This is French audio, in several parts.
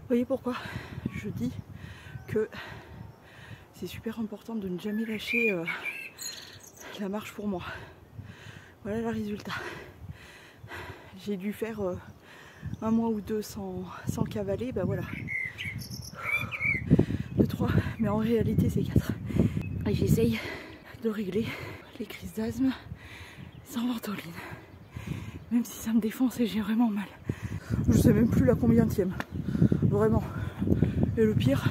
voyez pourquoi je dis que c'est super important de ne jamais lâcher la marche pour moi. Voilà le résultat. J'ai dû faire un mois ou deux sans cavaler, ben voilà. 2, 3, mais en réalité c'est 4. Et j'essaye de régler les crises d'asthme sans ventoline. Même si ça me défonce et j'ai vraiment mal. Je sais même plus la combientième. Vraiment. Et le pire,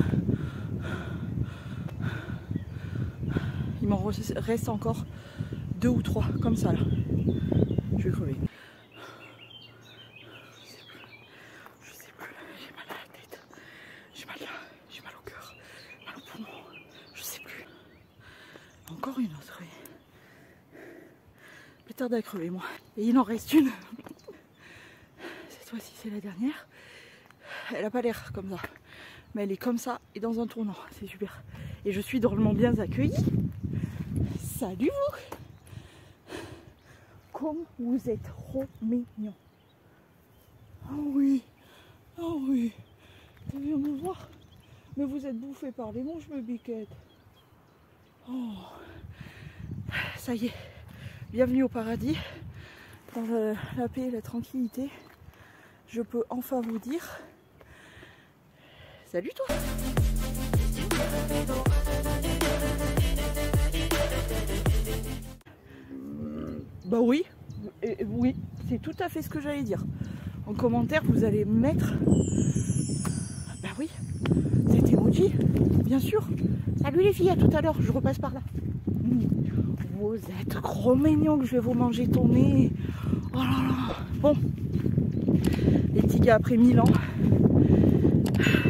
il m'en reste encore 2 ou 3 comme ça là. Je vais crever. Je sais plus. J'ai mal à la tête. J'ai mal là. J'ai mal au cœur. Mal au poumon. Je sais plus. Encore une autre. Oui. Plus tard à crever moi. Et il en reste une. Cette fois-ci c'est la dernière. Elle a pas l'air comme ça. Mais elle est comme ça et dans un tournant. C'est super. Et je suis drôlement bien accueillie. Salut vous! Comme vous êtes trop mignon. Oh oui, oh oui. Tu viens me voir? Mais vous êtes bouffé par les mouches, mes biquettes. Oh. Ça y est. Bienvenue au paradis. Dans la paix et la tranquillité. Je peux enfin vous dire... Salut toi! Bah oui, oui, c'est tout à fait ce que j'allais dire. En commentaire, vous allez mettre... Bah oui, cet emoji, bien sûr. Salut les filles, à tout à l'heure, je repasse par là. Vous êtes gros mignons que je vais vous manger ton nez. Oh là là. Bon, les petits gars, après 1000 ans,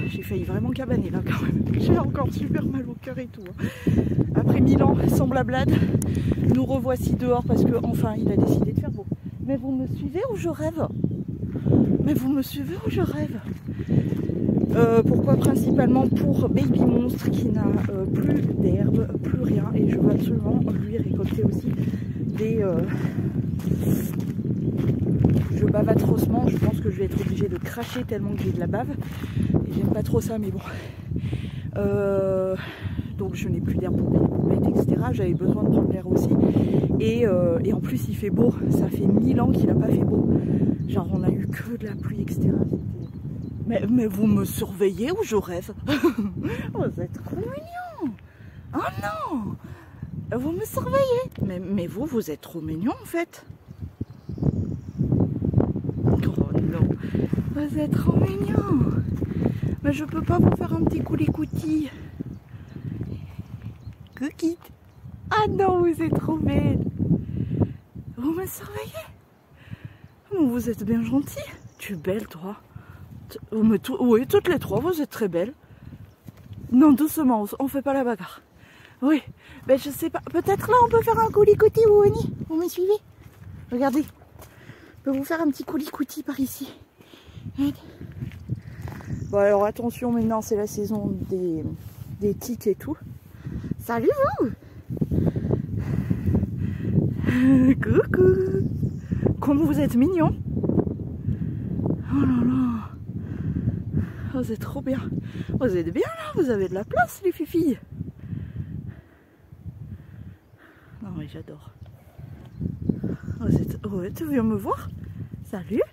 j'ai failli vraiment cabaner là quand même. J'ai encore super mal au cœur et tout. Après 1000 ans, sans blablade, nous revoici dehors parce que enfin il a décidé de faire beau. Mais vous me suivez ou je rêve? Mais vous me suivez ou je rêve? Pourquoi? Principalement pour Baby Monstre qui n'a plus d'herbe, plus rien. Et je veux absolument lui récolter aussi des... Je bave atrocement, je pense que je vais être obligée de cracher tellement que j'ai de la bave. Et j'aime pas trop ça, mais bon. Donc je n'ai plus d'air pour mettre, etc. J'avais besoin de prendre l'air aussi. Et en plus il fait beau, ça fait 1000 ans qu'il n'a pas fait beau. Genre on a eu que de la pluie, etc. Mais vous me surveillez ou je rêve? Vous êtes trop mignon. Oh non. Vous me surveillez. Mais vous êtes trop mignon en fait. Oh non. Vous êtes trop mignon. Mais je peux pas vous faire un petit coulis-coutis. Cookie. Ah non, vous êtes trop belle. Vous me surveillez? Vous êtes bien gentille. Tu es belle, toi. Oui, toutes les trois, vous êtes très belles. Non, doucement, on fait pas la bagarre. Oui, ben je sais pas. Peut-être là, on peut faire un coulis-coutis, Wouani. Vous me suivez? Regardez. Je peux vous faire un petit coulis-coutis par ici. Bon, alors attention, maintenant, c'est la saison des tiques et tout. Salut vous! Coucou! Comme vous êtes mignons! Oh là là! Vous êtes trop bien! Vous êtes bien là! Vous avez de la place, les filles! Non, mais j'adore! Vous êtes... Ouais, tu viens me voir? Salut!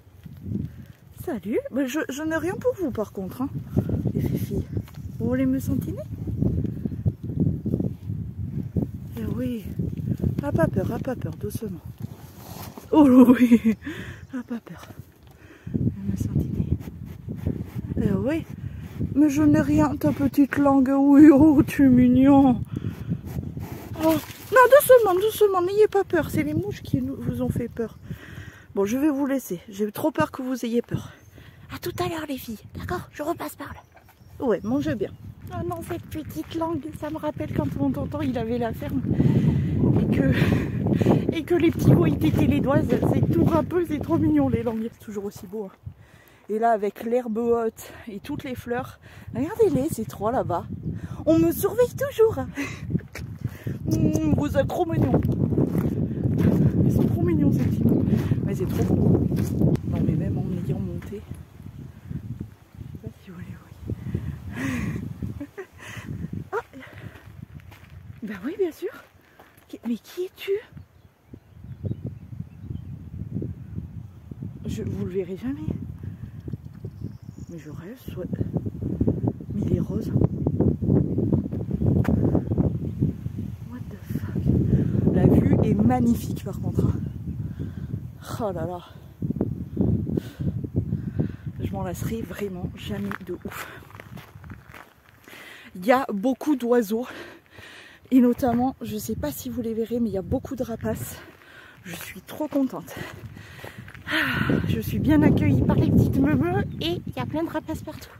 Salut! Ben, je n'ai rien pour vous par contre, hein, les filles. Vous voulez me sentiner? Eh oui! Ah, pas peur, doucement. Oh oui! Ah, pas peur. Me sentiner. Eh oui! Mais je n'ai rien, ta petite langue. Oui, oh, tu es mignon. Oh. Non, doucement, n'ayez pas peur. C'est les mouches qui vous ont fait peur. Bon, je vais vous laisser. J'ai trop peur que vous ayez peur. À tout à l'heure, les filles. D'accord? Je repasse par là. Ouais, mangez bien. Ah non, cette petite langue, ça me rappelle quand mon tonton, il avait la ferme. Et que les petits veaux, ils tétaient les doigts. C'est tout râpeux, c'est trop mignon, les langues. C'est toujours aussi beau. Hein. Et là, avec l'herbe haute et toutes les fleurs. Regardez-les, ces trois là-bas. On me surveille toujours. Hein. Vous êtes trop mignons. Ils sont trop mignons ces petits. Mais c'est trop beau. Non mais même en ayant monté, je sais pas si vous les voyez. Mais qui es-tu? Vous le verrez jamais. Mais je rêve, soit... Mais il est rose. What the fuck? La vue est magnifique par contre. Oh là là. Je m'en lasserai vraiment jamais de ouf. Il y a beaucoup d'oiseaux. Et notamment, je ne sais pas si vous les verrez, mais il y a beaucoup de rapaces. Je suis trop contente. Je suis bien accueillie par les petites meumeux et il y a plein de rapaces partout.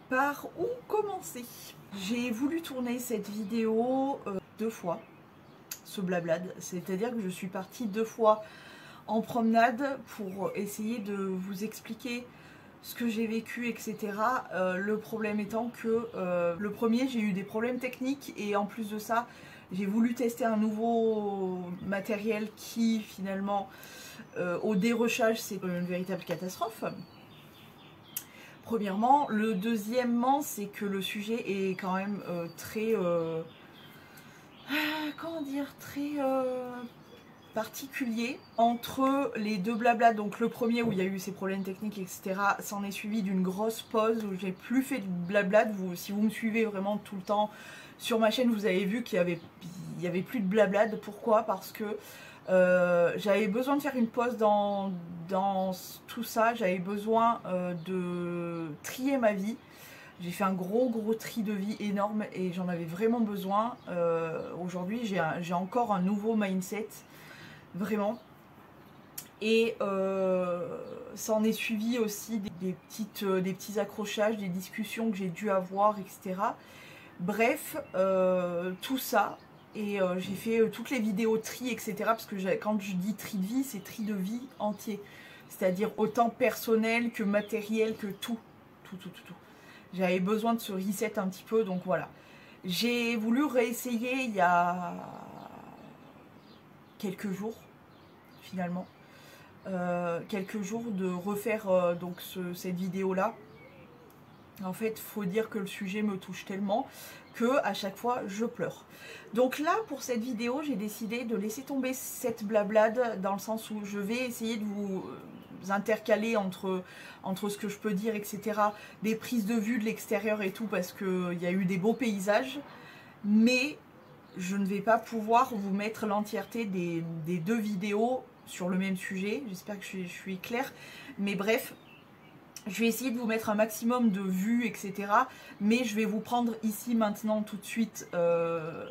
Par où commencer? J'ai voulu tourner cette vidéo 2 fois, ce blablade, c'est-à-dire que je suis partie 2 fois en promenade pour essayer de vous expliquer ce que j'ai vécu, etc. Le problème étant que le premier, j'ai eu des problèmes techniques et en plus de ça, j'ai voulu tester un nouveau matériel qui finalement, au dérochage, c'est une véritable catastrophe. Premièrement, le deuxièmement, c'est que le sujet est quand même très, comment dire, très particulier. Entre les deux blabla, donc le premier où il y a eu ces problèmes techniques, etc., s'en est suivi d'une grosse pause où j'ai plus fait de blabla. Si vous me suivez vraiment tout le temps sur ma chaîne, vous avez vu qu'il y avait plus de blabla. Pourquoi? Parce que j'avais besoin de faire une pause dans tout ça, j'avais besoin de trier ma vie. J'ai fait un gros tri de vie énorme et j'en avais vraiment besoin. Aujourd'hui, j'ai encore un nouveau mindset, vraiment. Et ça en est suivi aussi des petits accrochages, des discussions que j'ai dû avoir, etc. Bref, tout ça. Et j'ai fait toutes les vidéos tri, etc. Parce que quand je dis tri de vie, c'est tri de vie entier. C'est-à-dire autant personnel que matériel, que tout. Tout. J'avais besoin de ce reset un petit peu, donc voilà. J'ai voulu réessayer il y a quelques jours, finalement. Quelques jours de refaire donc cette vidéo-là. En fait, il faut dire que le sujet me touche tellement que à chaque fois, je pleure. Donc là, pour cette vidéo, j'ai décidé de laisser tomber cette blablade dans le sens où je vais essayer de vous intercaler entre ce que je peux dire, etc. Des prises de vue de l'extérieur et tout, parce qu'il y a eu des beaux paysages. Mais je ne vais pas pouvoir vous mettre l'entièreté des 2 vidéos sur le même sujet. J'espère que je suis claire. Mais bref, je vais essayer de vous mettre un maximum de vues, etc. Mais je vais vous prendre ici, maintenant, tout de suite,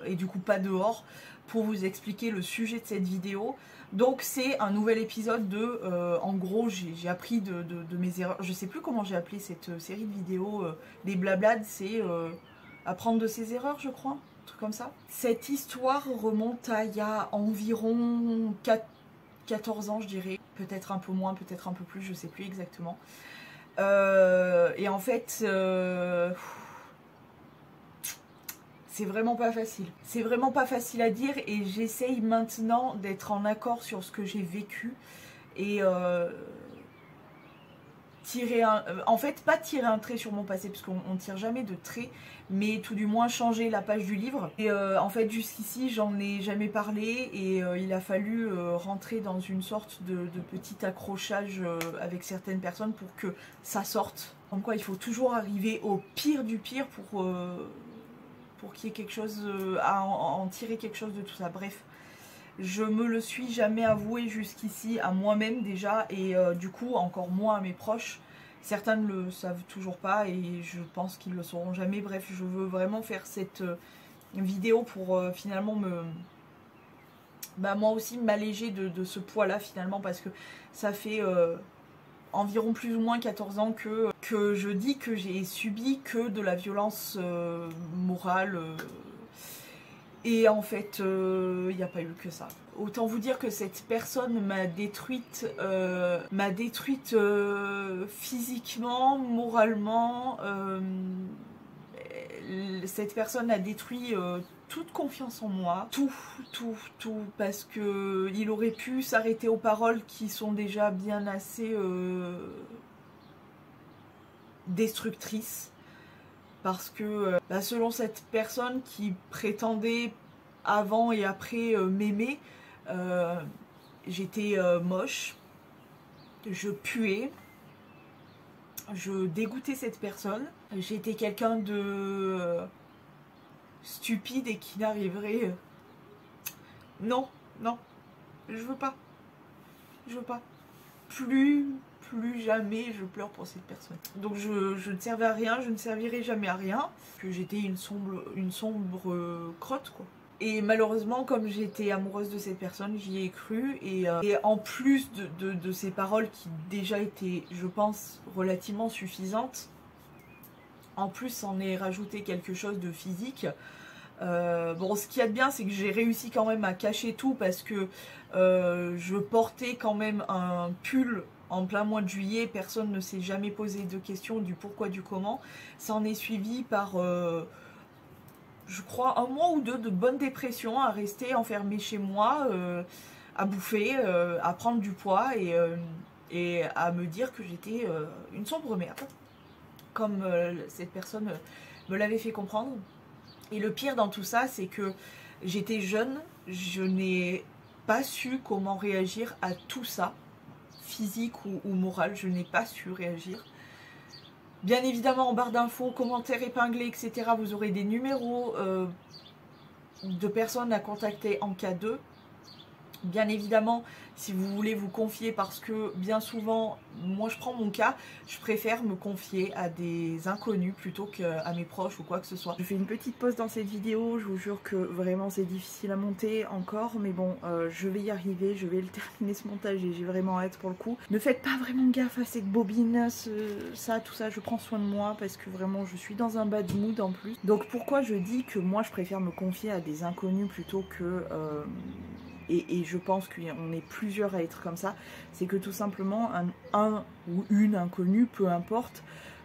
et du coup pas dehors, pour vous expliquer le sujet de cette vidéo. Donc c'est un nouvel épisode de... en gros, j'ai appris de mes erreurs. Je sais plus comment j'ai appelé cette série de vidéos, des blablades, c'est apprendre de ses erreurs, je crois. Un truc comme ça. Cette histoire remonte à il y a environ 14 ans, je dirais. Peut-être un peu moins, peut-être un peu plus, je sais plus exactement. Et en fait, c'est vraiment pas facile. C'est vraiment pas facile à dire et j'essaye maintenant d'être en accord sur ce que j'ai vécu et en fait pas tirer un trait sur mon passé parce qu'on tire jamais de trait, mais tout du moins changer la page du livre. Et en fait jusqu'ici j'en ai jamais parlé et il a fallu rentrer dans une sorte de petit accrochage avec certaines personnes pour que ça sorte. Comme quoi il faut toujours arriver au pire du pire pour qu'il y ait quelque chose, à en tirer quelque chose de tout ça. Bref, je me le suis jamais avoué jusqu'ici à moi-même déjà et du coup encore moins à mes proches. Certains ne le savent toujours pas et je pense qu'ils le sauront jamais. Bref, je veux vraiment faire cette vidéo pour finalement moi aussi m'alléger de ce poids-là finalement, parce que ça fait environ plus ou moins 14 ans que je dis que j'ai subi que de la violence morale. Et en fait, il n'y a pas eu que ça. Autant vous dire que cette personne m'a détruite physiquement, moralement. Cette personne a détruit toute confiance en moi, tout, parce que il aurait pu s'arrêter aux paroles qui sont déjà bien assez destructrices. Parce que selon cette personne qui prétendait avant et après m'aimer, j'étais moche, je puais, je dégoûtais cette personne, j'étais quelqu'un de stupide et qui n'arriverait... Non, je veux pas, plus jamais je pleure pour cette personne. Donc je ne servais à rien, je ne servirai jamais à rien, que j'étais une sombre crotte quoi. Et malheureusement, comme j'étais amoureuse de cette personne, j'y ai cru et en plus de ces paroles qui déjà étaient, je pense, relativement suffisantes, en plus on est rajouté quelque chose de physique. Bon, ce qu'il y a de bien, c'est que j'ai réussi quand même à cacher tout parce que je portais quand même un pull en plein mois de juillet. Personne ne s'est jamais posé de questions du pourquoi, du comment. Ça en est suivi par, je crois, 1 mois ou 2 de bonne dépression à rester enfermée chez moi, à bouffer, à prendre du poids et à me dire que j'étais une sombre merde, comme cette personne me l'avait fait comprendre. Et le pire dans tout ça, c'est que j'étais jeune, je n'ai pas su comment réagir à tout ça, physique ou moral, je n'ai pas su réagir. Bien évidemment, en barre d'infos, commentaires épinglés, etc., vous aurez des numéros de personnes à contacter en cas de. Bien évidemment, si vous voulez vous confier, parce que bien souvent, moi je prends mon cas, je préfère me confier à des inconnus plutôt qu'à mes proches ou quoi que ce soit. Je fais une petite pause dans cette vidéo, je vous jure que vraiment c'est difficile à monter encore, mais bon, je vais y arriver, je vais le terminer ce montage et j'ai vraiment hâte pour le coup. Ne faites pas vraiment gaffe à cette bobine, tout ça, je prends soin de moi parce que vraiment je suis dans un bad mood en plus. Donc pourquoi je dis que moi je préfère me confier à des inconnus plutôt que... Et je pense qu'on est plusieurs à être comme ça, c'est que tout simplement un ou une inconnue, peu importe,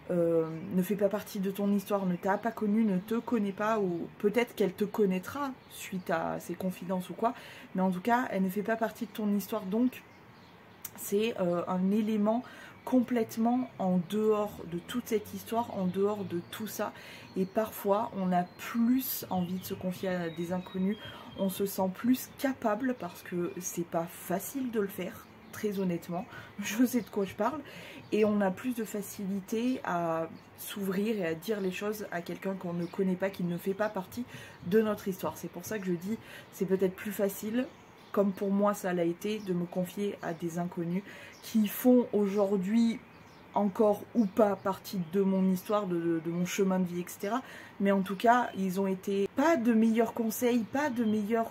ne fait pas partie de ton histoire, ne t'a pas connu, ne te connaît pas, ou peut-être qu'elle te connaîtra suite à ses confidences ou quoi, mais en tout cas elle ne fait pas partie de ton histoire, donc c'est un élément complètement en dehors de toute cette histoire, en dehors de tout ça, et parfois on a plus envie de se confier à des inconnus, on se sent plus capable parce que c'est pas facile de le faire, très honnêtement, je sais de quoi je parle, et on a plus de facilité à s'ouvrir et à dire les choses à quelqu'un qu'on ne connaît pas, qui ne fait pas partie de notre histoire. C'est pour ça que je dis, c'est peut-être plus facile, comme pour moi ça l'a été, de me confier à des inconnus qui font aujourd'hui encore ou pas partie de mon histoire, de mon chemin de vie, etc. Mais en tout cas, ils ont été pas de meilleurs conseils, pas de meilleurs...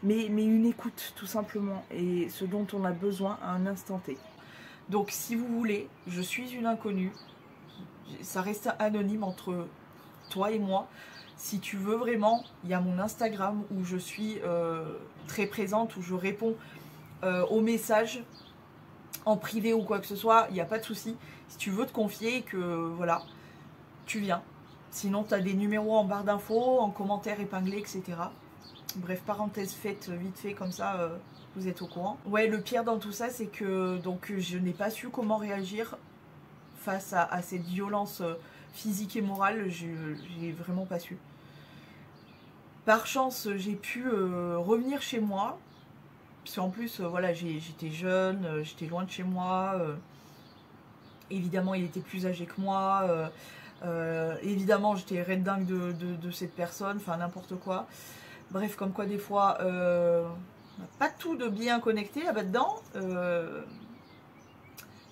mais une écoute, tout simplement. Et ce dont on a besoin à un instant T. Donc, si vous voulez, je suis une inconnue. Ça reste anonyme entre toi et moi. Si tu veux vraiment, il y a mon Instagram où je suis très présente, où je réponds aux messages en privé ou quoi que ce soit, il n'y a pas de souci. Si tu veux te confier, que voilà, tu viens. Sinon, tu as des numéros en barre d'infos, en commentaires épinglés, etc. Bref, parenthèse faite vite fait comme ça, vous êtes au courant. Ouais, le pire dans tout ça, c'est que donc je n'ai pas su comment réagir face à cette violence physique et morale. J'ai vraiment pas su. Par chance, j'ai pu revenir chez moi. Parce qu'en plus, voilà, j'étais jeune, j'étais loin de chez moi. Évidemment, il était plus âgé que moi. Évidemment, j'étais red dingue de cette personne. Enfin, n'importe quoi. Bref, comme quoi des fois, on n'a pas tout de bien connecté là-dedans.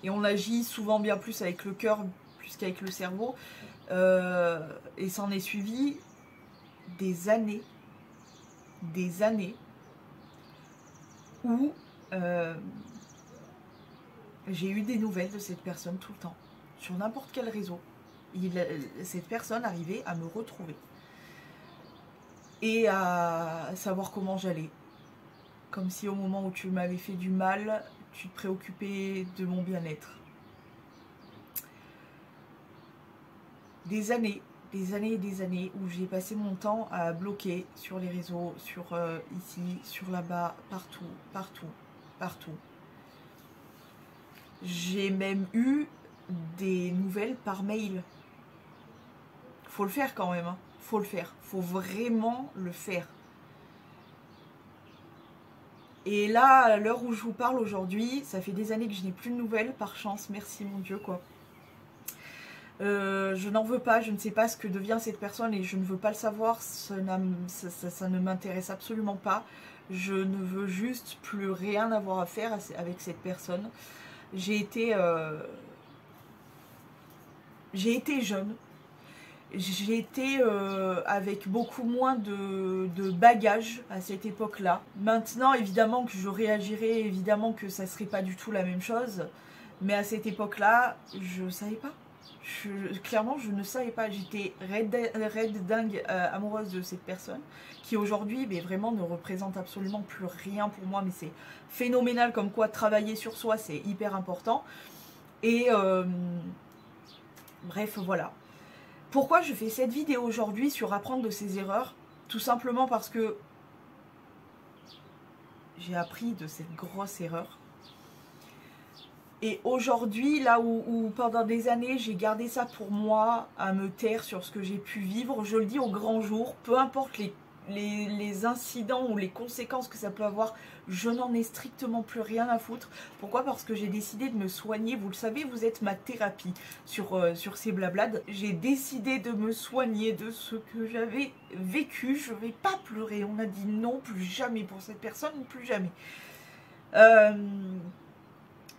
Et on agit souvent bien plus avec le cœur plus qu'avec le cerveau. Et s'en est suivi des années où j'ai eu des nouvelles de cette personne tout le temps. Sur n'importe quel réseau. Cette personne arrivait à me retrouver. Et à savoir comment j'allais. Comme si au moment où tu m'avais fait du mal, tu te préoccupais de mon bien-être. Des années et des années où j'ai passé mon temps à bloquer sur les réseaux, sur ici, sur là-bas, partout. J'ai même eu des nouvelles par mail. Faut le faire quand même, hein. Faut le faire. Faut vraiment le faire. Et là, à l'heure où je vous parle aujourd'hui, ça fait des années que je n'ai plus de nouvelles, par chance, merci mon Dieu, quoi. Je n'en veux pas, je ne sais pas ce que devient cette personne et je ne veux pas le savoir, ça ne m'intéresse absolument pas. Je ne veux juste plus rien avoir à faire avec cette personne. J'ai été jeune. J'ai été avec beaucoup moins de bagages à cette époque-là. Maintenant, évidemment que je réagirais, évidemment que ça serait pas du tout la même chose. Mais à cette époque-là, je savais pas. Clairement, je ne savais pas. J'étais raide dingue amoureuse de cette personne qui aujourd'hui, mais vraiment ne représente absolument plus rien pour moi. Mais c'est phénoménal comme quoi travailler sur soi, c'est hyper important. Et bref, voilà. Pourquoi je fais cette vidéo aujourd'hui sur apprendre de ses erreurs? Tout simplement parce que j'ai appris de cette grosse erreur. Et aujourd'hui, là où pendant des années, j'ai gardé ça pour moi, à me taire sur ce que j'ai pu vivre, je le dis au grand jour, peu importe les incidents ou les conséquences que ça peut avoir, je n'en ai strictement plus rien à foutre. Pourquoi? Parce que j'ai décidé de me soigner. Vous le savez, vous êtes ma thérapie sur ces blablades. J'ai décidé de me soigner de ce que j'avais vécu. Je ne vais pas pleurer. On a dit non, plus jamais pour cette personne, plus jamais.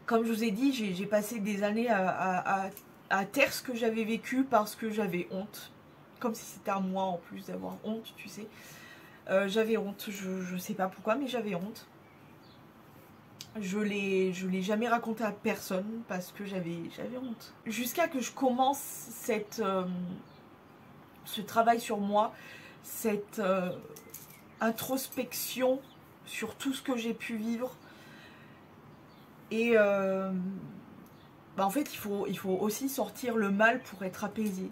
Comme je vous ai dit, j'ai passé des années à taire ce que j'avais vécu parce que j'avais honte. Comme si c'était à moi en plus d'avoir honte, tu sais. J'avais honte, je sais pas pourquoi, mais j'avais honte. Je l'ai jamais raconté à personne parce que j'avais honte. Jusqu'à que je commence ce travail sur moi, cette introspection sur tout ce que j'ai pu vivre. Et en fait, il faut aussi sortir le mal pour être apaisé.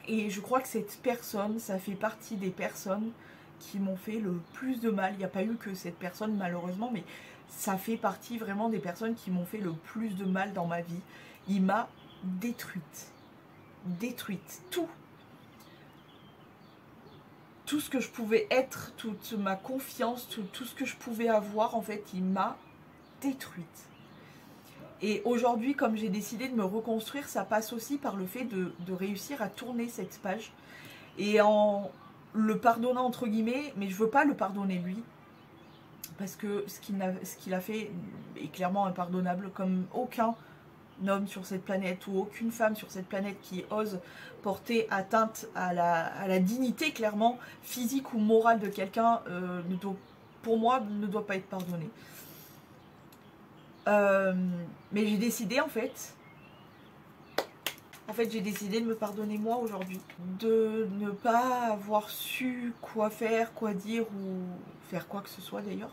Et je crois que cette personne, ça fait partie des personnes qui m'ont fait le plus de mal. Il n'y a pas eu que cette personne malheureusement, mais ça fait partie vraiment des personnes qui m'ont fait le plus de mal dans ma vie. Il m'a détruite. Détruite. Tout. Tout ce que je pouvais être, toute ma confiance, tout ce que je pouvais avoir, en fait, il m'a détruite. Et aujourd'hui, comme j'ai décidé de me reconstruire, ça passe aussi par le fait de réussir à tourner cette page. Et en le pardonnant entre guillemets, mais je veux pas le pardonner lui. Parce que ce qu'il a fait est clairement impardonnable, comme aucun homme sur cette planète ou aucune femme sur cette planète qui ose porter atteinte à la dignité clairement physique ou morale de quelqu'un, pour moi, ne doit pas être pardonné. Mais j'ai décidé en fait j'ai décidé de me pardonner moi aujourd'hui, de ne pas avoir su quoi faire, quoi dire ou faire quoi que ce soit d'ailleurs.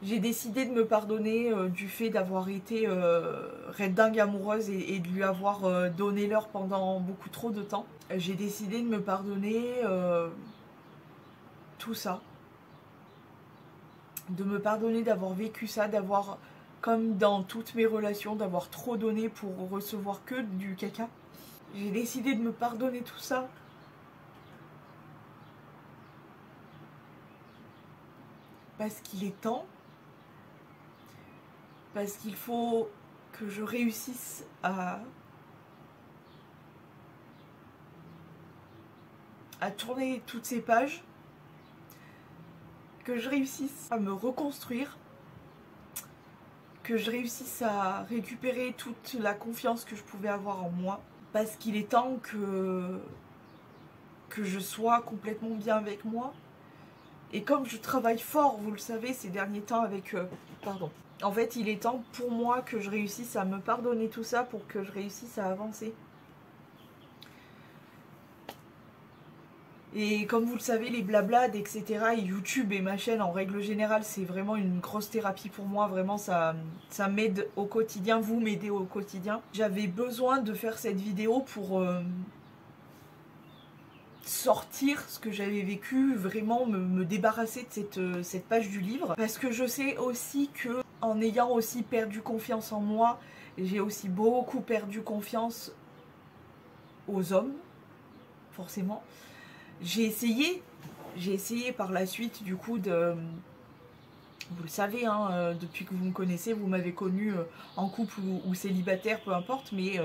J'ai décidé de me pardonner du fait d'avoir été red dingue amoureuse et de lui avoir donné l'heure pendant beaucoup trop de temps. J'ai décidé de me pardonner tout ça. De me pardonner d'avoir vécu ça, d'avoir, comme dans toutes mes relations, d'avoir trop donné pour recevoir que du caca. J'ai décidé de me pardonner tout ça. Parce qu'il est temps. Parce qu'il faut que je réussisse à tourner toutes ces pages, que je réussisse à me reconstruire, que je réussisse à récupérer toute la confiance que je pouvais avoir en moi, parce qu'il est temps que je sois complètement bien avec moi. Et comme je travaille fort, vous le savez, ces derniers temps avec... pardon. En fait, il est temps pour moi que je réussisse à me pardonner tout ça pour que je réussisse à avancer. Et comme vous le savez, les blablades, etc. et YouTube et ma chaîne en règle générale, c'est vraiment une grosse thérapie pour moi. Vraiment, ça m'aide au quotidien, vous m'aidez au quotidien. J'avais besoin de faire cette vidéo pour sortir ce que j'avais vécu, vraiment me débarrasser de cette page du livre. Parce que je sais aussi que, en ayant aussi perdu confiance en moi, j'ai aussi beaucoup perdu confiance aux hommes, forcément. J'ai essayé par la suite du coup de... Vous le savez, hein, depuis que vous me connaissez, vous m'avez connu en couple ou célibataire, peu importe, mais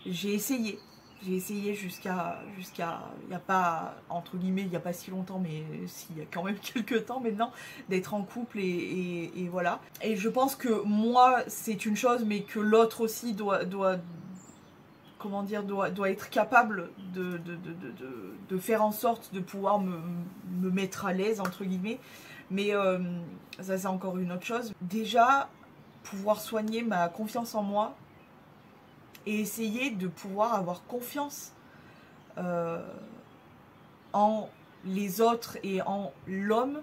j'ai essayé. J'ai essayé jusqu'à, il n'y a pas, entre guillemets, il n'y a pas si longtemps, mais s'il y a quand même quelques temps maintenant, d'être en couple et voilà. Et je pense que moi, c'est une chose, mais que l'autre aussi doit comment dire, doit être capable de faire en sorte de pouvoir me mettre à l'aise, entre guillemets. Mais ça, c'est encore une autre chose. Déjà, pouvoir soigner ma confiance en moi et essayer de pouvoir avoir confiance en les autres et en l'homme,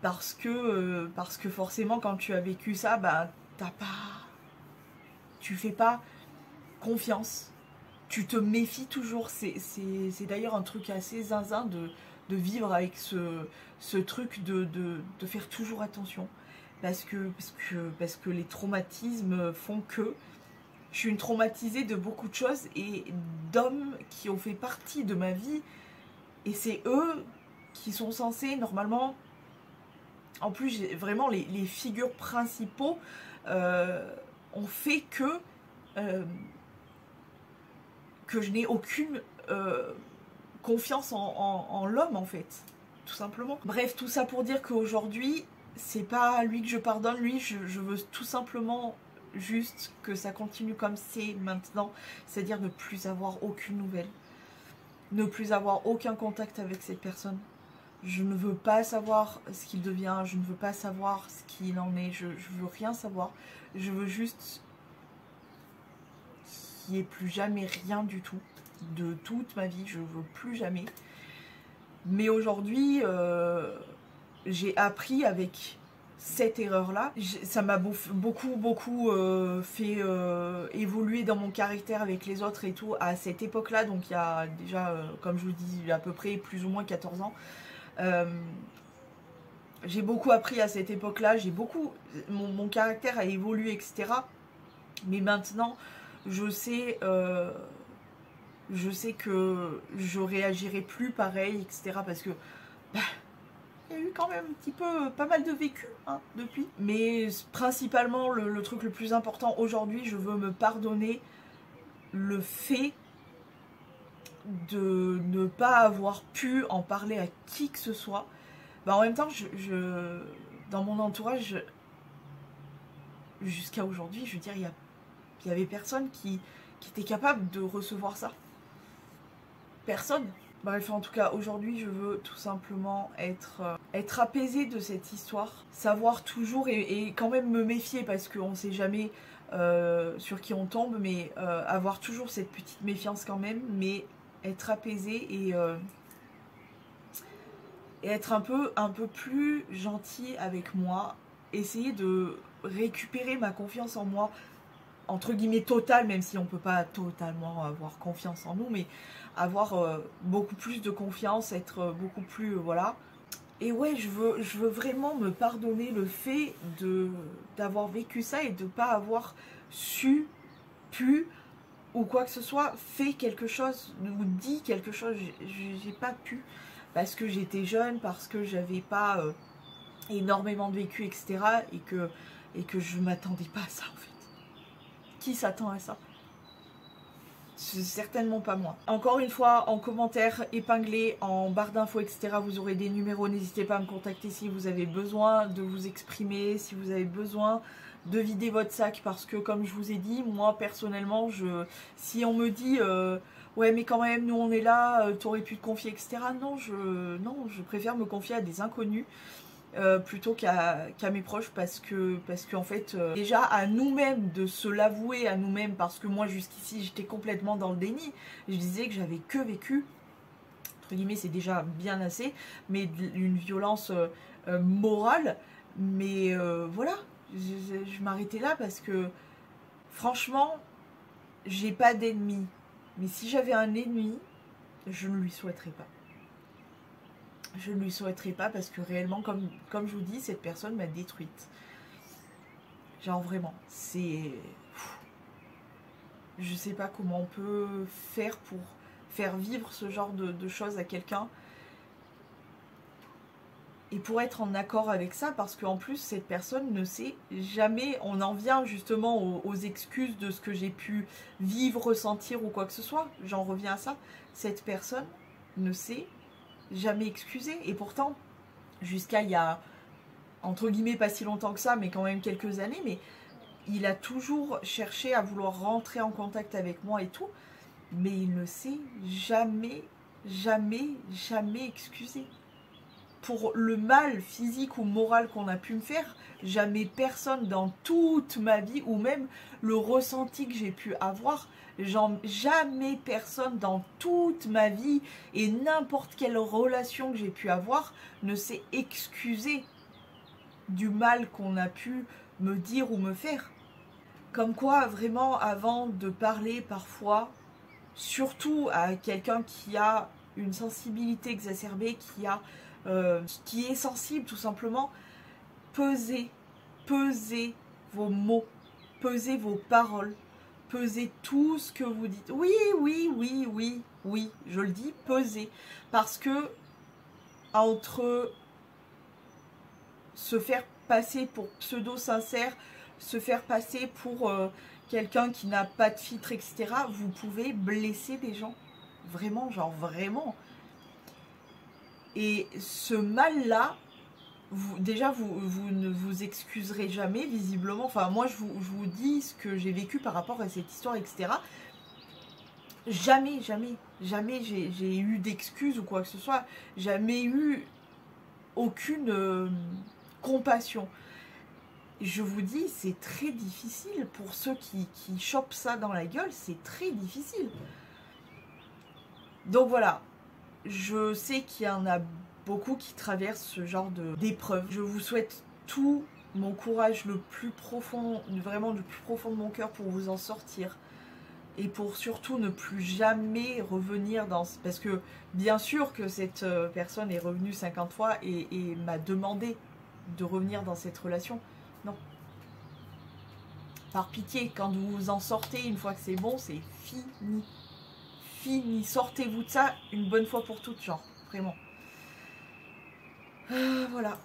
parce que forcément, quand tu as vécu ça, bah, tu fais pas confiance. Tu te méfies toujours. C'est d'ailleurs un truc assez zinzin de vivre avec ce truc de faire toujours attention. Parce que les traumatismes font que je suis une traumatisée de beaucoup de choses et d'hommes qui ont fait partie de ma vie. Et c'est eux qui sont censés, normalement... En plus, vraiment, les figures principaux ont fait que je n'ai aucune confiance en l'homme, en fait, tout simplement. Bref, tout ça pour dire qu'aujourd'hui, c'est pas lui que je pardonne, lui, je veux tout simplement juste que ça continue comme c'est maintenant, c'est-à-dire ne plus avoir aucune nouvelle, ne plus avoir aucun contact avec cette personne. Je ne veux pas savoir ce qu'il devient, je ne veux pas savoir ce qu'il en est, je veux rien savoir, je veux juste qu'il n'y ait plus jamais rien du tout, de toute ma vie, je veux plus jamais. Mais aujourd'hui, j'ai appris avec cette erreur-là, ça m'a beaucoup fait évoluer dans mon caractère avec les autres et tout, à cette époque-là, donc il y a déjà, comme je vous dis, à peu près plus ou moins 14 ans. J'ai beaucoup appris à cette époque-là, mon caractère a évolué, etc. Mais maintenant, je sais que je réagirai plus pareil, etc. Parce que bah, il y a eu quand même un petit peu pas mal de vécu hein, depuis. Mais principalement, le truc le plus important aujourd'hui, je veux me pardonner le fait de ne pas avoir pu en parler à qui que ce soit. Bah, en même temps, dans mon entourage, jusqu'à aujourd'hui, je veux dire, il y avait personne qui était capable de recevoir ça. Personne. Bref, en tout cas, aujourd'hui, je veux tout simplement être apaisée de cette histoire. Savoir toujours et quand même me méfier parce qu'on ne sait jamais sur qui on tombe, mais avoir toujours cette petite méfiance quand même, mais être apaisée et être un peu plus gentil avec moi essayer de récupérer ma confiance en moi, entre guillemets totale, même si on ne peut pas totalement avoir confiance en nous, mais avoir beaucoup plus de confiance, être beaucoup plus... voilà. Et ouais, je veux vraiment me pardonner le fait d'avoir vécu ça et de ne pas avoir pu, ou quoi que ce soit, fait quelque chose, ou dit quelque chose. J'ai pas pu, parce que j'étais jeune, parce que j'avais pas énormément de vécu, etc. Et que je m'attendais pas à ça, en fait. Qui s'attend à ça? C'est certainement pas moi. Encore une fois, en commentaire épinglé, en barre d'infos, etc., vous aurez des numéros. N'hésitez pas à me contacter si vous avez besoin de vous exprimer, si vous avez besoin de vider votre sac. Parce que, comme je vous ai dit, moi, personnellement, si on me dit ouais, mais quand même, nous, on est là, t'aurais pu te confier, etc. Non, je préfère me confier à des inconnus. Plutôt qu'à mes proches, parce que en fait déjà à nous-mêmes de se l'avouer à nous-mêmes, parce que moi jusqu'ici j'étais complètement dans le déni, je disais que j'avais que vécu, entre guillemets, c'est déjà bien assez, mais une violence morale, mais voilà, je m'arrêtais là parce que franchement j'ai pas d'ennemi, mais si j'avais un ennemi, je ne lui souhaiterais pas. Je ne lui souhaiterais pas, parce que réellement, comme je vous dis, cette personne m'a détruite. Genre vraiment, c'est... Je sais pas comment on peut faire pour faire vivre ce genre de choses à quelqu'un. Et pour être en accord avec ça, parce qu'en plus, cette personne ne sait jamais... On en vient justement aux excuses de ce que j'ai pu vivre, ressentir ou quoi que ce soit. J'en reviens à ça. Cette personne ne sait jamais excusé, et pourtant jusqu'à il y a entre guillemets pas si longtemps que ça, mais quand même quelques années, mais il a toujours cherché à vouloir rentrer en contact avec moi et tout, mais il ne s'est jamais excusé pour le mal physique ou moral qu'on a pu me faire. Jamais personne dans toute ma vie, ou même le ressenti que j'ai pu avoir, jamais personne dans toute ma vie et n'importe quelle relation que j'ai pu avoir ne s'est excusé du mal qu'on a pu me dire ou me faire. Comme quoi, vraiment, avant de parler parfois, surtout à quelqu'un qui a une sensibilité exacerbée, qui est sensible tout simplement, pesez vos mots, pesez vos paroles, pesez tout ce que vous dites. Oui, je le dis, pesez. Parce que entre se faire passer pour pseudo-sincère, se faire passer pour quelqu'un qui n'a pas de filtre, etc., vous pouvez blesser des gens. Vraiment, genre vraiment. Et ce mal-là, vous ne vous excuserez jamais, visiblement. Enfin, moi, je vous dis ce que j'ai vécu par rapport à cette histoire, etc. Jamais j'ai eu d'excuses ou quoi que ce soit. Jamais eu aucune compassion. Je vous dis, c'est très difficile pour ceux qui chopent ça dans la gueule, c'est très difficile. Donc voilà, je sais qu'il y en a beaucoup qui traversent ce genre d'épreuves. Je vous souhaite tout mon courage le plus profond, vraiment le plus profond de mon cœur pour vous en sortir. Et pour surtout ne plus jamais revenir dans... Parce que bien sûr que cette personne est revenue 50 fois et m'a demandé de revenir dans cette relation. Non. Par pitié, quand vous vous en sortez, une fois que c'est bon, c'est fini. Fini. Sortez-vous de ça une bonne fois pour toutes, genre. Vraiment. Voilà.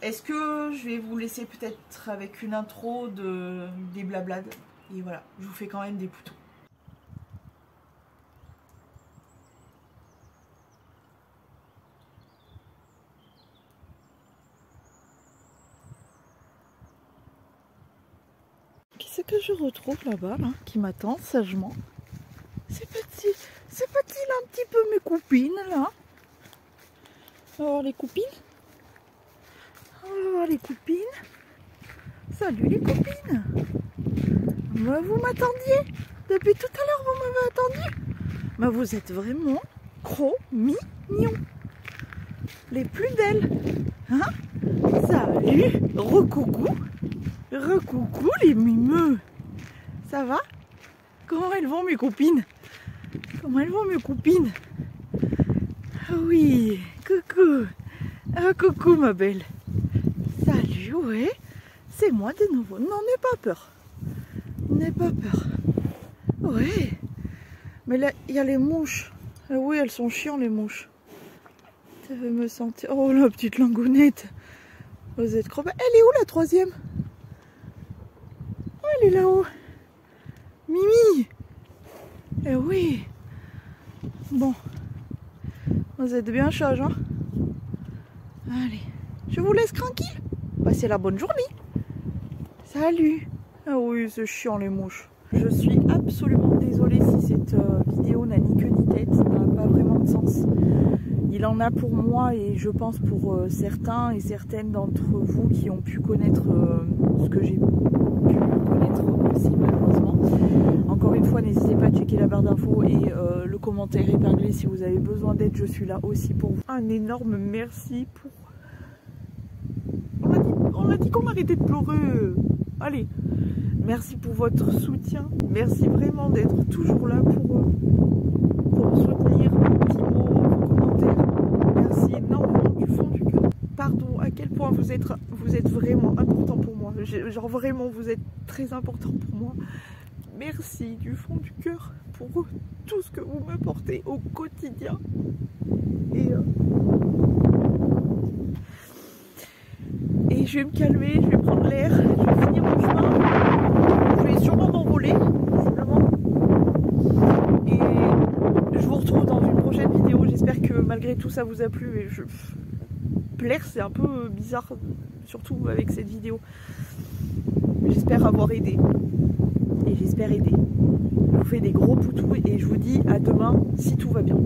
Est-ce que je vais vous laisser peut-être avec une intro des blablades? Et voilà, je vous fais quand même des poutous. Qu'est-ce que je retrouve là-bas, là, qui m'attend sagement? C'est petit là, un petit peu mes copines, là. Alors, les copines. Oh, les copines. Salut, les copines. Moi, vous m'attendiez. Depuis tout à l'heure, vous m'avez attendu. Mais vous êtes vraiment gros mignons. Les plus belles. Hein? Salut. Recoucou. Recoucou les mimeux. Ça va? Comment elles vont mes copines? Comment elles vont mes copines? Ah oui, coucou. Ah, coucou ma belle. Salut, ouais. C'est moi de nouveau. Non, n'aie pas peur. N'aie pas peur. Ouais. Mais là, il y a les mouches. Ah oui, elles sont chiantes les mouches. Ça veut me sentir... Oh, la petite langounette. Vous êtes crevée. Elle est où la troisième? Oh, elle est là-haut. Mimi. Eh oui. Bon. Vous êtes bien sage, hein? Allez. Je vous laisse tranquille. Passez la bonne journée. Salut. Ah oui, c'est chiant les mouches. Je suis absolument désolée si cette vidéo n'a ni queue ni tête, ça n'a pas vraiment de sens. Il en a pour moi et je pense pour certains et certaines d'entre vous qui ont pu connaître ce que j'ai pu connaître aussi malheureusement. Encore une fois, n'hésitez pas à checker la barre d'infos et le commentaire épinglé si vous avez besoin d'aide, je suis là aussi pour vous. Un énorme merci pour... On a dit qu'on arrêtait de pleurer. Allez. Merci pour votre soutien. Merci vraiment d'être toujours là pour me soutenir. Petits mots, vos commentaires. Merci énormément du fond du cœur. Pardon, à quel point vous êtes vraiment important pour moi. Genre vraiment, vous êtes très important pour moi. Merci du fond du cœur pour tout ce que vous m'apportez au quotidien. Et je vais me calmer, je vais prendre l'air, je vais finir mon chemin. Je vais sûrement m'envoler, visiblement. Et je vous retrouve dans une prochaine vidéo. J'espère que malgré tout ça vous a plu. Et plaire, c'est un peu bizarre, surtout avec cette vidéo. J'espère avoir aidé. Et j'espère aider. Je vous fais des gros poutous et je vous dis à demain si tout va bien.